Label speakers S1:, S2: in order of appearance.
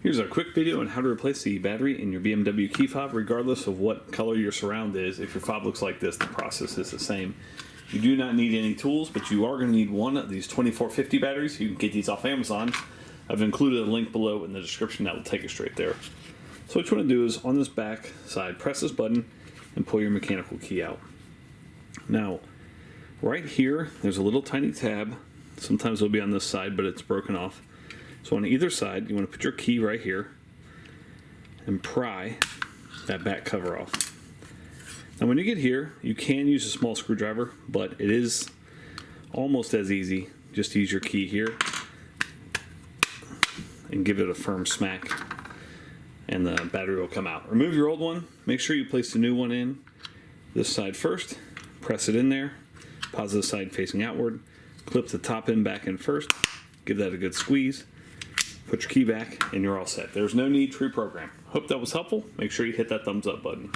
S1: Here's a quick video on how to replace the battery in your BMW key fob regardless of what color your surround is. If your fob looks like this, the process is the same. You do not need any tools, but you are going to need one of these 2450 batteries. You can get these off Amazon. I've included a link below in the description that will take you straight there. So what you want to do is on this back side, press this button and pull your mechanical key out. Now, right here, there's a little tiny tab. Sometimes it'll be on this side, but it's broken off. So on either side, you want to put your key right here and pry that back cover off. Now when you get here, you can use a small screwdriver, but it is almost as easy. Just use your key here and give it a firm smack and the battery will come out. Remove your old one. Make sure you place the new one in this side first. Press it in there. Positive side facing outward. Clip the top end back in first. Give that a good squeeze. Put your key back and you're all set. There's no need to reprogram. Hope that was helpful. Make sure you hit that thumbs up button.